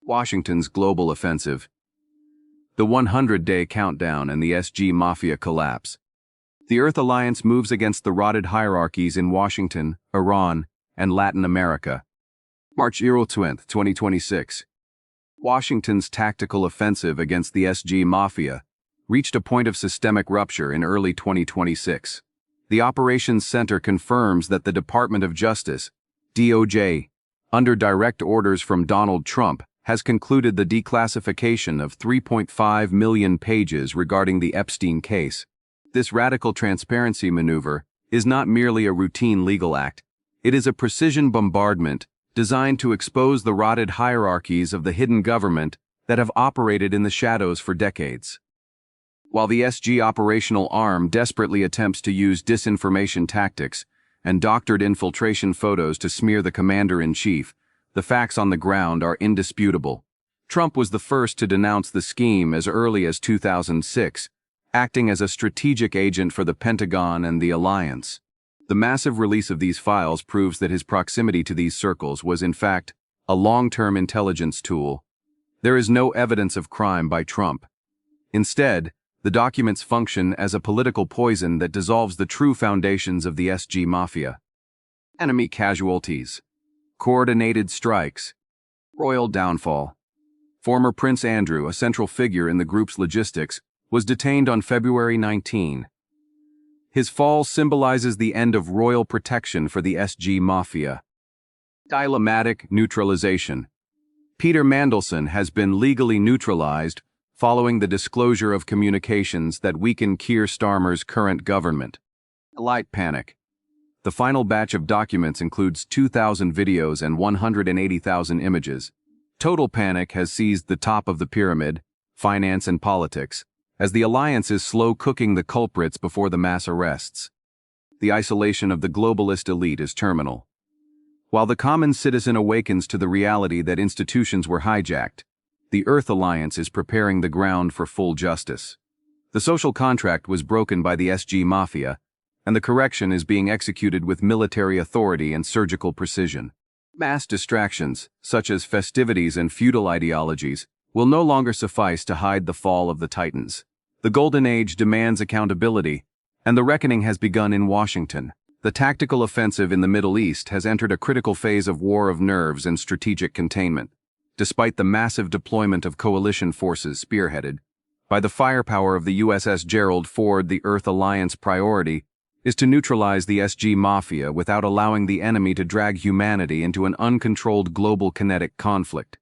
Washington's global offensive. The 100-day countdown and the SG Mafia collapse. The Earth Alliance moves against the rotted hierarchies in Washington, Iran, and Latin America. March 20, 2026. Washington's tactical offensive against the SG Mafia reached a point of systemic rupture in early 2026. The Operations Center confirms that the Department of Justice, DOJ, under direct orders from Donald Trump, has concluded the declassification of 3.5 million pages regarding the Epstein case. This radical transparency maneuver is not merely a routine legal act. It is a precision bombardment designed to expose the rotted hierarchies of the hidden government that have operated in the shadows for decades. While the SG operational arm desperately attempts to use disinformation tactics and doctored infiltration photos to smear the commander-in-chief, the facts on the ground are indisputable. Trump was the first to denounce the scheme as early as 2006, acting as a strategic agent for the Pentagon and the Alliance. The massive release of these files proves that his proximity to these circles was in fact a long-term intelligence tool. There is no evidence of crime by Trump. Instead, the documents function as a political poison that dissolves the true foundations of the SG Mafia. Enemy casualties. Coordinated strikes. Royal downfall. Former Prince Andrew, a central figure in the group's logistics, was detained on February 19. His fall symbolizes the end of royal protection for the SG Mafia. Dilemmatic neutralization. Peter Mandelson has been legally neutralized following the disclosure of communications that weaken Keir Starmer's current government. Light panic. The final batch of documents includes 2,000 videos and 180,000 images. Total panic has seized the top of the pyramid, finance and politics, as the alliance is slow cooking the culprits before the mass arrests. The isolation of the globalist elite is terminal. While the common citizen awakens to the reality that institutions were hijacked, the Earth Alliance is preparing the ground for full justice. The social contract was broken by the SG Mafia, and the correction is being executed with military authority and surgical precision. Mass distractions, such as festivities and feudal ideologies, will no longer suffice to hide the fall of the Titans. The Golden Age demands accountability, and the reckoning has begun in Washington. The tactical offensive in the Middle East has entered a critical phase of war of nerves and strategic containment. Despite the massive deployment of coalition forces spearheaded by the firepower of the USS Gerald Ford, the Earth Alliance priority is to neutralize the SG Mafia without allowing the enemy to drag humanity into an uncontrolled global kinetic conflict.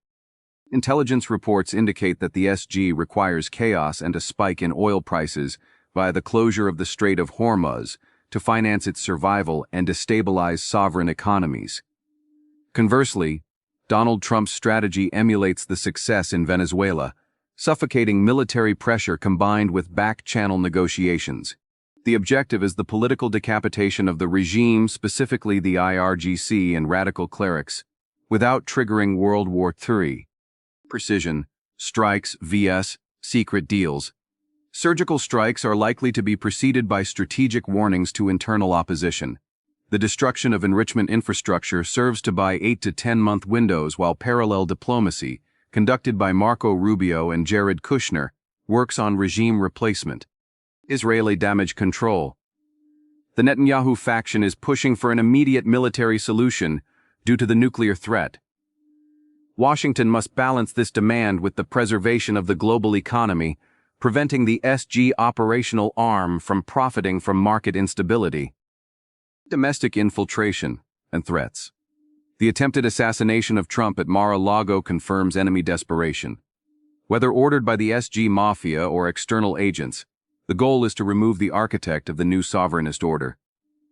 Intelligence reports indicate that the SG requires chaos and a spike in oil prices via the closure of the Strait of Hormuz to finance its survival and destabilize sovereign economies. Conversely, Donald Trump's strategy emulates the success in Venezuela, suffocating military pressure combined with back-channel negotiations. The objective is the political decapitation of the regime, specifically the IRGC and radical clerics, without triggering World War III. Precision, strikes vs. secret deals. Surgical strikes are likely to be preceded by strategic warnings to internal opposition. The destruction of enrichment infrastructure serves to buy 8 to 10-month windows while parallel diplomacy, conducted by Marco Rubio and Jared Kushner, works on regime replacement. Israeli damage control. The Netanyahu faction is pushing for an immediate military solution due to the nuclear threat. Washington must balance this demand with the preservation of the global economy, preventing the SG operational arm from profiting from market instability. Domestic infiltration and threats. The attempted assassination of Trump at Mar-a-Lago confirms enemy desperation. Whether ordered by the SG Mafia or external agents, the goal is to remove the architect of the new sovereignist order.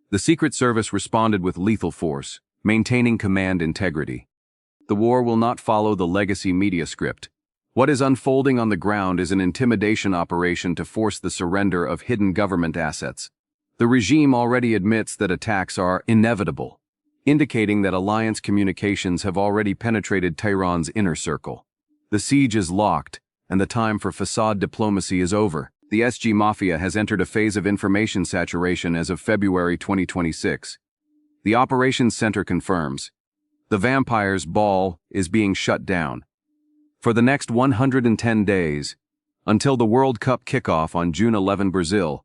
The Secret Service responded with lethal force, maintaining command integrity. The war will not follow the legacy media script. What is unfolding on the ground is an intimidation operation to force the surrender of hidden government assets. The regime already admits that attacks are inevitable, indicating that alliance communications have already penetrated Tehran's inner circle. The siege is locked, and the time for facade diplomacy is over. The SG Mafia has entered a phase of information saturation as of February 2026. The Operations Center confirms the vampire's ball is being shut down. For the next 110 days, until the World Cup kickoff on June 11 Brazil,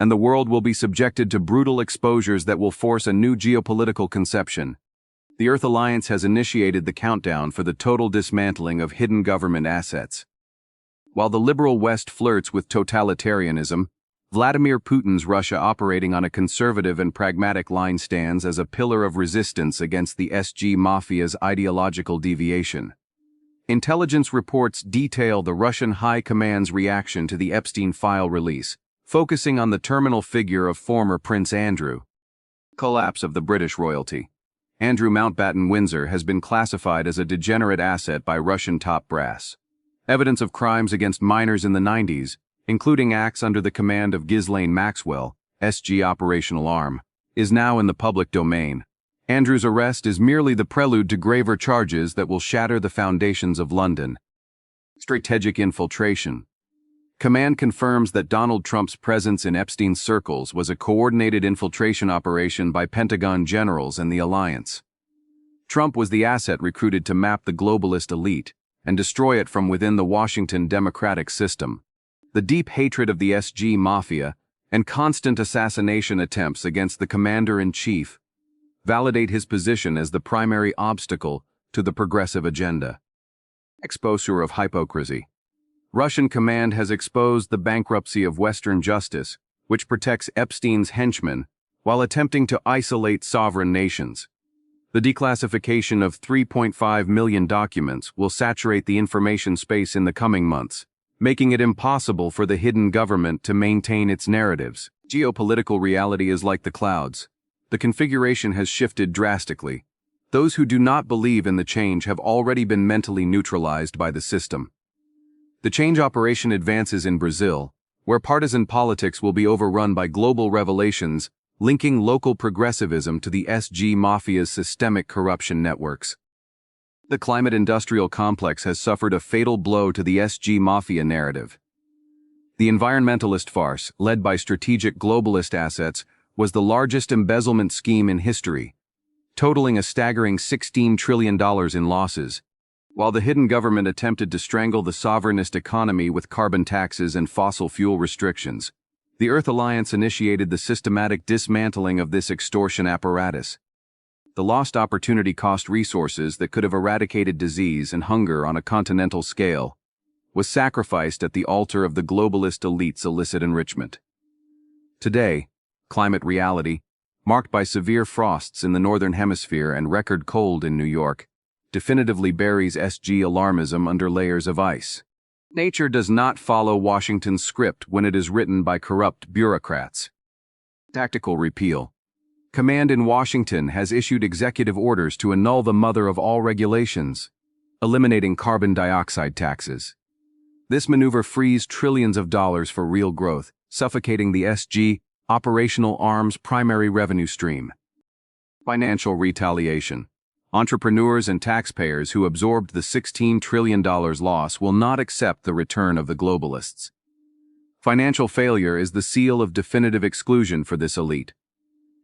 and the world will be subjected to brutal exposures that will force a new geopolitical conception. The Earth Alliance has initiated the countdown for the total dismantling of hidden government assets. While the liberal West flirts with totalitarianism, Vladimir Putin's Russia operating on a conservative and pragmatic line stands as a pillar of resistance against the SG Mafia's ideological deviation. Intelligence reports detail the Russian High Command's reaction to the Epstein file release, focusing on the terminal figure of former Prince Andrew. Collapse of the British royalty. Andrew Mountbatten Windsor has been classified as a degenerate asset by Russian top brass. Evidence of crimes against minors in the 90s, including acts under the command of Ghislaine Maxwell, SG operational arm, is now in the public domain. Andrew's arrest is merely the prelude to graver charges that will shatter the foundations of London. Strategic infiltration. Command confirms that Donald Trump's presence in Epstein's circles was a coordinated infiltration operation by Pentagon generals and the alliance. Trump was the asset recruited to map the globalist elite and destroy it from within the Washington democratic system. The deep hatred of the SG Mafia and constant assassination attempts against the commander-in-chief validate his position as the primary obstacle to the progressive agenda. Exposure of hypocrisy. Russian command has exposed the bankruptcy of Western justice, which protects Epstein's henchmen while attempting to isolate sovereign nations. The declassification of 3.5 million documents will saturate the information space in the coming months, making it impossible for the hidden government to maintain its narratives. Geopolitical reality is like the clouds. The configuration has shifted drastically. Those who do not believe in the change have already been mentally neutralized by the system. The change operation advances in Brazil, where partisan politics will be overrun by global revelations linking local progressivism to the SG Mafia's systemic corruption networks. The climate-industrial complex has suffered a fatal blow to the SG Mafia narrative. The environmentalist farce, led by strategic globalist assets, was the largest embezzlement scheme in history, totaling a staggering $16 trillion in losses. While the hidden government attempted to strangle the sovereignist economy with carbon taxes and fossil fuel restrictions, the Earth Alliance initiated the systematic dismantling of this extortion apparatus. The lost opportunity cost resources that could have eradicated disease and hunger on a continental scale was sacrificed at the altar of the globalist elite's illicit enrichment. Today, climate reality, marked by severe frosts in the northern hemisphere and record cold in New York, definitively buries SG alarmism under layers of ice. Nature does not follow Washington's script when it is written by corrupt bureaucrats. Tactical repeal. Command in Washington has issued executive orders to annul the mother of all regulations, eliminating carbon dioxide taxes. This maneuver frees trillions of dollars for real growth, suffocating the SG operational arm's primary revenue stream. Financial retaliation. Entrepreneurs and taxpayers who absorbed the $16 trillion loss will not accept the return of the globalists. Financial failure is the seal of definitive exclusion for this elite.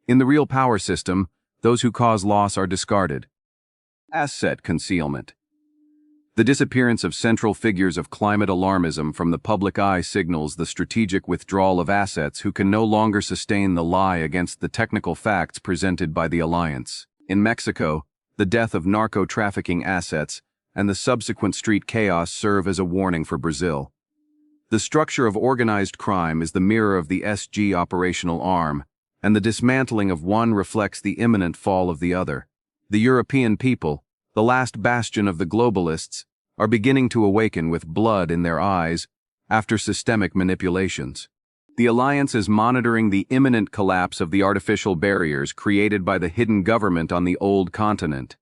In the real power system, those who cause loss are discarded. Asset concealment. The disappearance of central figures of climate alarmism from the public eye signals the strategic withdrawal of assets who can no longer sustain the lie against the technical facts presented by the alliance. In Mexico, the death of narco-trafficking assets and the subsequent street chaos serve as a warning for Brazil. The structure of organized crime is the mirror of the SG operational arm, and the dismantling of one reflects the imminent fall of the other. The European people, the last bastion of the globalists, are beginning to awaken with blood in their eyes after systemic manipulations. The alliance is monitoring the imminent collapse of the artificial barriers created by the hidden government on the old continent.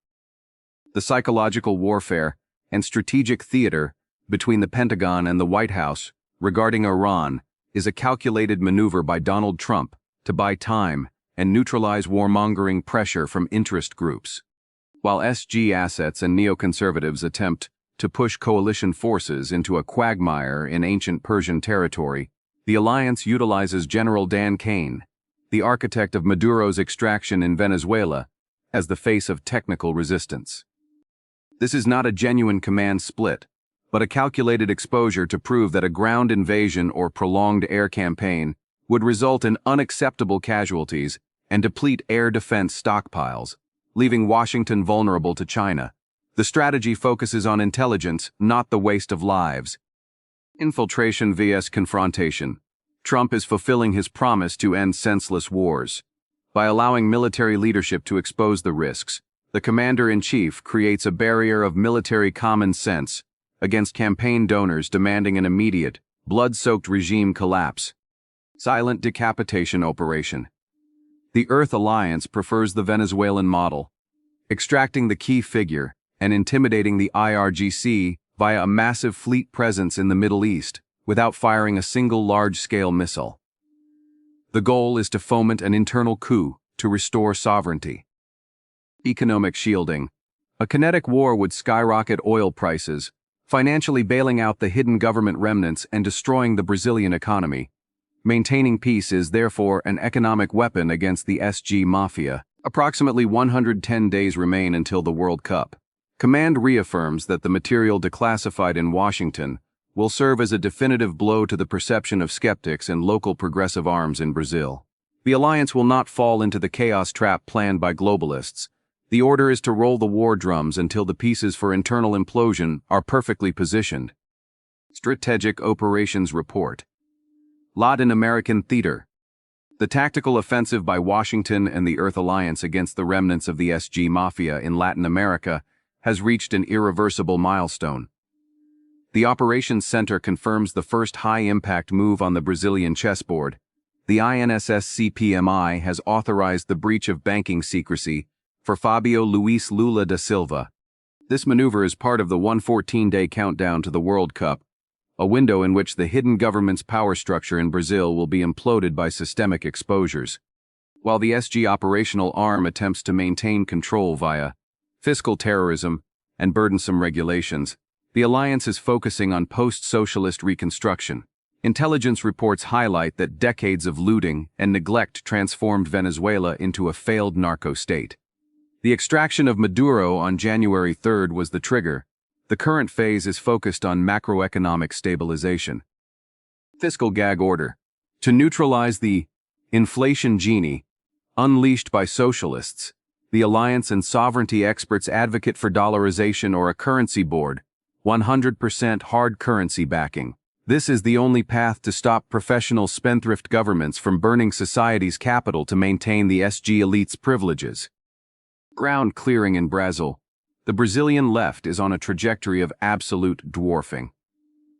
The psychological warfare and strategic theater between the Pentagon and the White House regarding Iran is a calculated maneuver by Donald Trump to buy time and neutralize warmongering pressure from interest groups. While SG assets and neoconservatives attempt to push coalition forces into a quagmire in ancient Persian territory, the alliance utilizes General Dan Kane, the architect of Maduro's extraction in Venezuela, as the face of technical resistance. This is not a genuine command split, but a calculated exposure to prove that a ground invasion or prolonged air campaign would result in unacceptable casualties and deplete air defense stockpiles, leaving Washington vulnerable to China. The strategy focuses on intelligence, not the waste of lives. Infiltration vs. confrontation. Trump is fulfilling his promise to end senseless wars. By allowing military leadership to expose the risks, the commander-in-chief creates a barrier of military common sense against campaign donors demanding an immediate, blood-soaked regime collapse. Silent decapitation operation. The Earth Alliance prefers the Venezuelan model, extracting the key figure and intimidating the IRGC via a massive fleet presence in the Middle East without firing a single large-scale missile. The goal is to foment an internal coup to restore sovereignty. Economic shielding. A kinetic war would skyrocket oil prices, financially bailing out the hidden government remnants and destroying the Brazilian economy. Maintaining peace is therefore an economic weapon against the SG Mafia. Approximately 110 days remain until the World Cup. Command reaffirms that the material declassified in Washington will serve as a definitive blow to the perception of skeptics and local progressive arms in Brazil. The alliance will not fall into the chaos trap planned by globalists. The order is to roll the war drums until the pieces for internal implosion are perfectly positioned. Strategic Operations Report. Latin American Theater. The tactical offensive by Washington and the Earth Alliance against the remnants of the SG Mafia in Latin America has reached an irreversible milestone. The Operations Center confirms the first high-impact move on the Brazilian chessboard. The INSS CPMI has authorized the breach of banking secrecy for Fabio Luis Lula da Silva. This maneuver is part of the 114-day countdown to the World Cup, a window in which the hidden government's power structure in Brazil will be imploded by systemic exposures. While the SG operational arm attempts to maintain control via fiscal terrorism and burdensome regulations, the alliance is focusing on post-socialist reconstruction. Intelligence reports highlight that decades of looting and neglect transformed Venezuela into a failed narco-state. The extraction of Maduro on January 3rd was the trigger. The current phase is focused on macroeconomic stabilization. Fiscal gag order. To neutralize the inflation genie unleashed by socialists, the alliance and sovereignty experts advocate for dollarization or a currency board, 100% hard currency backing. This is the only path to stop professional spendthrift governments from burning society's capital to maintain the SG elite's privileges. Ground clearing in Brazil. The Brazilian left is on a trajectory of absolute dwarfing.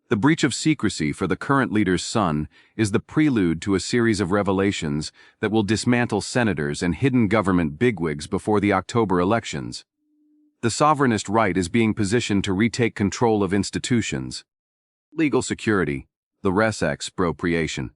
The breach of secrecy for the current leader's son is the prelude to a series of revelations that will dismantle senators and hidden government bigwigs before the October elections. The sovereignist right is being positioned to retake control of institutions. Legal security. The res expropriation.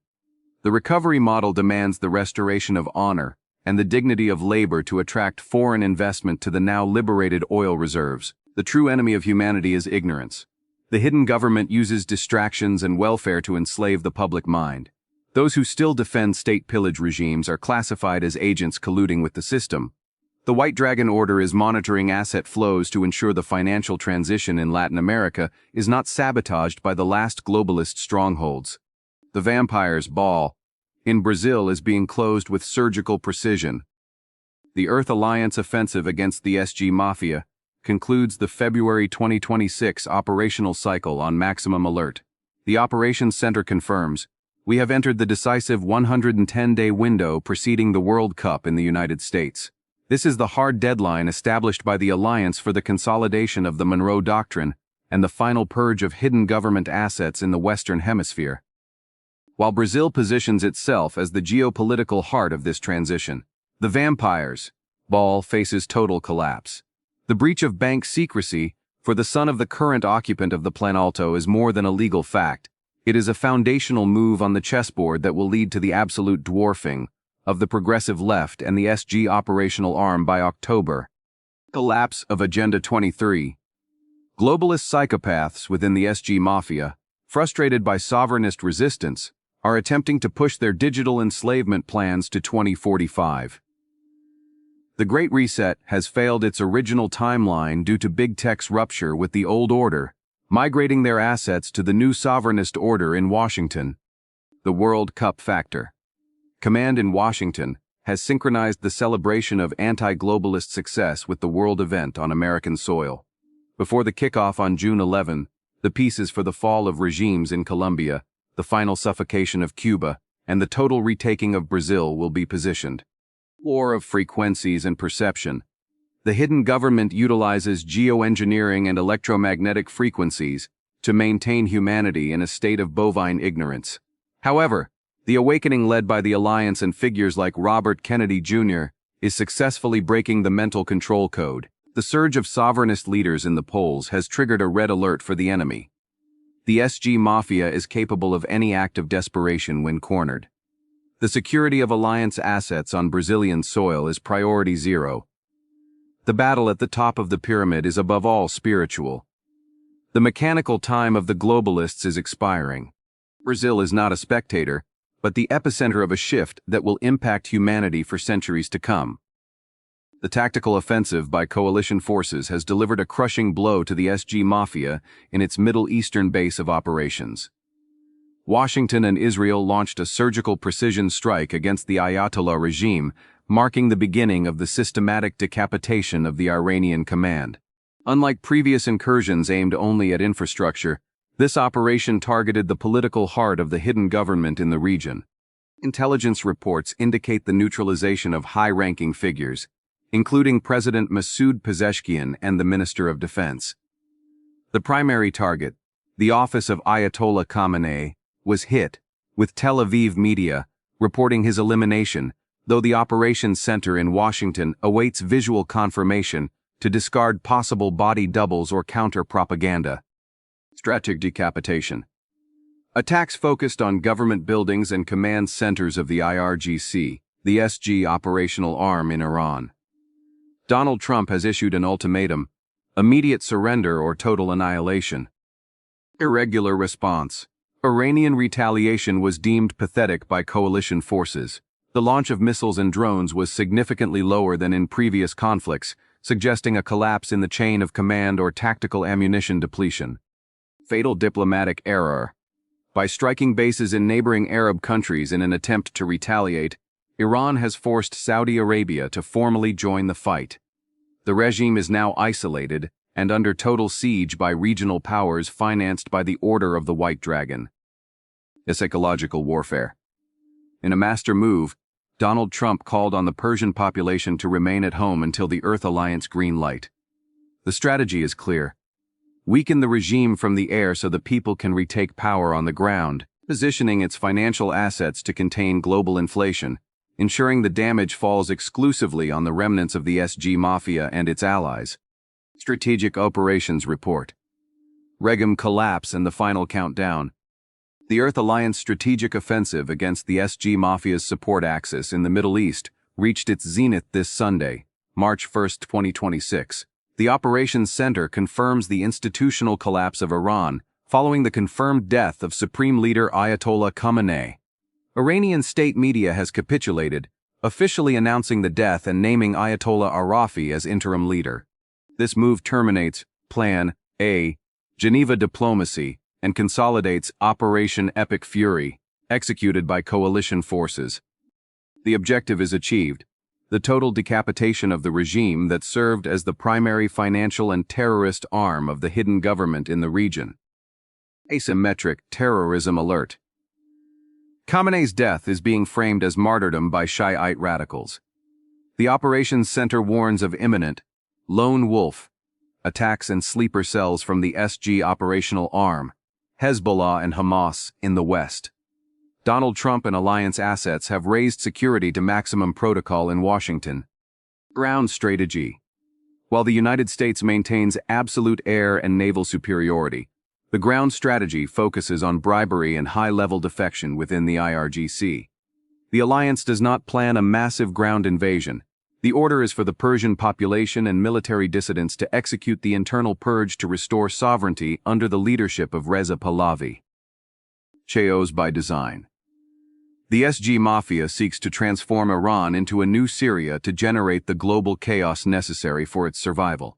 The recovery model demands the restoration of honor and the dignity of labor to attract foreign investment to the now liberated oil reserves. The true enemy of humanity is ignorance. The hidden government uses distractions and welfare to enslave the public mind. Those who still defend state pillage regimes are classified as agents colluding with the system. The White Dragon Order is monitoring asset flows to ensure the financial transition in Latin America is not sabotaged by the last globalist strongholds. The Vampire's Ball in Brazil is being closed with surgical precision. The Earth Alliance offensive against the SG Mafia concludes the February 2026 operational cycle on maximum alert. The Operations Center confirms, we have entered the decisive 110-day window preceding the World Cup in the United States. This is the hard deadline established by the Alliance for the consolidation of the Monroe Doctrine and the final purge of hidden government assets in the Western Hemisphere. While Brazil positions itself as the geopolitical heart of this transition, the Vampire's Ball faces total collapse. The breach of bank secrecy for the son of the current occupant of the Planalto is more than a legal fact. It is a foundational move on the chessboard that will lead to the absolute dwarfing of the progressive left and the SG operational arm by October. Collapse of Agenda 23. Globalist psychopaths within the SG Mafia, frustrated by sovereignist resistance, are attempting to push their digital enslavement plans to 2045. The Great Reset has failed its original timeline due to big tech's rupture with the old order, migrating their assets to the new sovereignist order in Washington. The World Cup factor. Command in Washington has synchronized the celebration of anti-globalist success with the world event on American soil. Before the kickoff on June 11, the pieces for the fall of regimes in Colombia, the final suffocation of Cuba, and the total retaking of Brazil will be positioned. War of frequencies and perception. The hidden government utilizes geoengineering and electromagnetic frequencies to maintain humanity in a state of bovine ignorance. However, the awakening led by the Alliance and figures like Robert Kennedy Jr. is successfully breaking the mental control code. The surge of sovereignist leaders in the polls has triggered a red alert for the enemy. The SG Mafia is capable of any act of desperation when cornered. The security of Alliance assets on Brazilian soil is priority zero. The battle at the top of the pyramid is above all spiritual. The mechanical time of the globalists is expiring. Brazil is not a spectator, but the epicenter of a shift that will impact humanity for centuries to come. The tactical offensive by coalition forces has delivered a crushing blow to the SG Mafia in its Middle Eastern base of operations. Washington and Israel launched a surgical precision strike against the Ayatollah regime, marking the beginning of the systematic decapitation of the Iranian command. Unlike previous incursions aimed only at infrastructure, this operation targeted the political heart of the hidden government in the region. Intelligence reports indicate the neutralization of high-ranking figures, including President Masoud Pezeshkian and the Minister of Defense. The primary target, the office of Ayatollah Khamenei, was hit, with Tel Aviv media reporting his elimination, though the operations center in Washington awaits visual confirmation to discard possible body doubles or counter-propaganda. Strategic decapitation. Attacks focused on government buildings and command centers of the IRGC, the SG operational arm in Iran. Donald Trump has issued an ultimatum: immediate surrender or total annihilation. Irregular response. Iranian retaliation was deemed pathetic by coalition forces. The launch of missiles and drones was significantly lower than in previous conflicts, suggesting a collapse in the chain of command or tactical ammunition depletion. Fatal diplomatic error. By striking bases in neighboring Arab countries in an attempt to retaliate, Iran has forced Saudi Arabia to formally join the fight. The regime is now isolated and under total siege by regional powers financed by the Order of the White Dragon. Psychological warfare. In a master move, Donald Trump called on the Persian population to remain at home until the Earth Alliance green light. The strategy is clear. Weaken the regime from the air so the people can retake power on the ground, positioning its financial assets to contain global inflation, ensuring the damage falls exclusively on the remnants of the SG Mafia and its allies. Strategic Operations Report. Regime collapse and the final countdown. The Earth Alliance strategic offensive against the SG Mafia's support axis in the Middle East reached its zenith this Sunday, March 1, 2026. The operations center confirms the institutional collapse of Iran following the confirmed death of Supreme Leader Ayatollah Khamenei. Iranian state media has capitulated, officially announcing the death and naming Ayatollah Arafi as interim leader. This move terminates Plan A, Geneva diplomacy, and consolidates Operation Epic Fury, executed by coalition forces. The objective is achieved: the total decapitation of the regime that served as the primary financial and terrorist arm of the hidden government in the region. Asymmetric terrorism alert. Khamenei's death is being framed as martyrdom by Shiite radicals. The operations center warns of imminent, lone wolf, attacks and sleeper cells from the SG operational arm, Hezbollah and Hamas, in the West. Donald Trump and alliance assets have raised security to maximum protocol in Washington. Ground strategy. While the United States maintains absolute air and naval superiority, the ground strategy focuses on bribery and high-level defection within the IRGC. The alliance does not plan a massive ground invasion. The order is for the Persian population and military dissidents to execute the internal purge to restore sovereignty under the leadership of Reza Pahlavi. Chaos by design. The SG Mafia seeks to transform Iran into a new Syria to generate the global chaos necessary for its survival.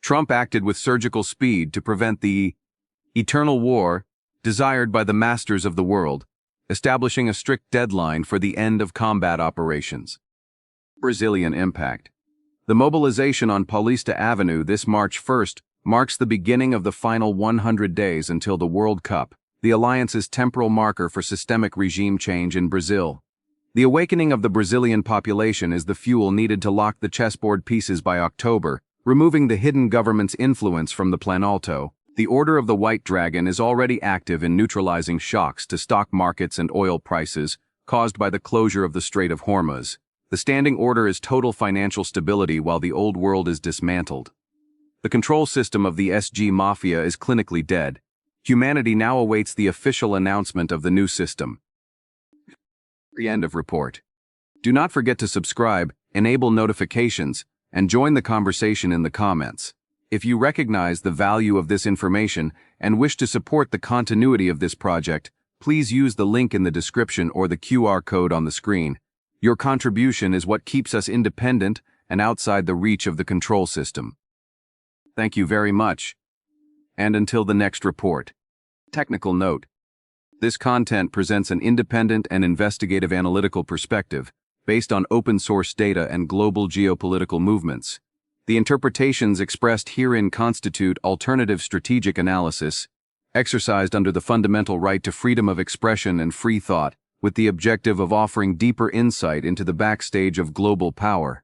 Trump acted with surgical speed to prevent the eternal war desired by the masters of the world, establishing a strict deadline for the end of combat operations. Brazilian impact. The mobilization on Paulista Avenue this March 1st marks the beginning of the final 100 days until the World Cup, the alliance's temporal marker for systemic regime change in Brazil. The awakening of the Brazilian population is the fuel needed to lock the chessboard pieces by October, removing the hidden government's influence from the Planalto. The Order of the White Dragon is already active in neutralizing shocks to stock markets and oil prices caused by the closure of the Strait of Hormuz. The standing order is total financial stability while the old world is dismantled. The control system of the SG Mafia is clinically dead. Humanity now awaits the official announcement of the new system. The end of report. Do not forget to subscribe, enable notifications, and join the conversation in the comments. If you recognize the value of this information and wish to support the continuity of this project, please use the link in the description or the QR code on the screen. Your contribution is what keeps us independent and outside the reach of the control system. Thank you very much. And until the next report. Technical note. This content presents an independent and investigative analytical perspective based on open-source data and global geopolitical movements. The interpretations expressed herein constitute alternative strategic analysis, exercised under the fundamental right to freedom of expression and free thought, with the objective of offering deeper insight into the backstage of global power.